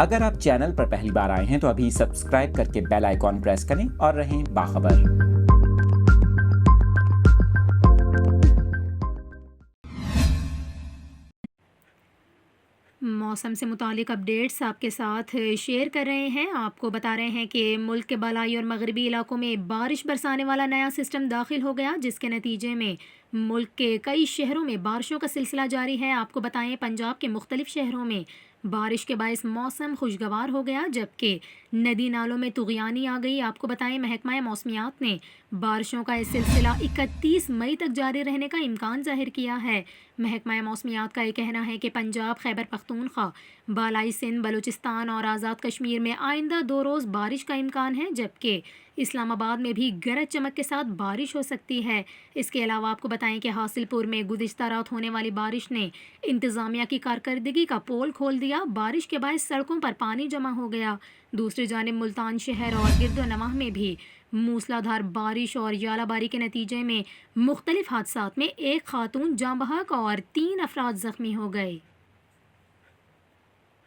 اگر آپ چینل پر پہلی بار آئے ہیں تو ابھی سبسکرائب کر کے بیل آئیکن پریس کریں اور رہیں باخبر۔ موسم سے متعلق اپڈیٹس آپ کے ساتھ شیئر کر رہے ہیں۔ آپ کو بتا رہے ہیں کہ ملک کے بالائی اور مغربی علاقوں میں بارش برسانے والا نیا سسٹم داخل ہو گیا، جس کے نتیجے میں ملک کے کئی شہروں میں بارشوں کا سلسلہ جاری ہے۔ آپ کو بتائیں پنجاب کے مختلف شہروں میں بارش کے باعث موسم خوشگوار ہو گیا، جبکہ ندی نالوں میں طغیانی آ گئی۔ آپ کو بتائیں محکمہ موسمیات نے بارشوں کا یہ سلسلہ 31 مئی تک جاری رہنے کا امکان ظاہر کیا ہے۔ محکمہ موسمیات کا یہ کہنا ہے کہ پنجاب، خیبر پختونخوا، بالائی سندھ، بلوچستان اور آزاد کشمیر میں آئندہ 2 روز بارش کا امکان ہے، جبکہ اسلام آباد میں بھی گرج چمک کے ساتھ بارش ہو سکتی ہے۔ اس کے علاوہ آپ کو بتائیں کہ حاصل پور میں گزشتہ رات ہونے والی بارش نے انتظامیہ کی کارکردگی کا پول کھول دیا۔ بارش کے باعث سڑکوں پر پانی جمع ہو گیا۔ دوسری جانب ملتان شہر اور گرد و نواح میں بھی موسلادھار بارش اور ژالہ باری کے نتیجے میں مختلف حادثات میں ایک خاتون جاں بحق اور 3 افراد زخمی ہو گئے۔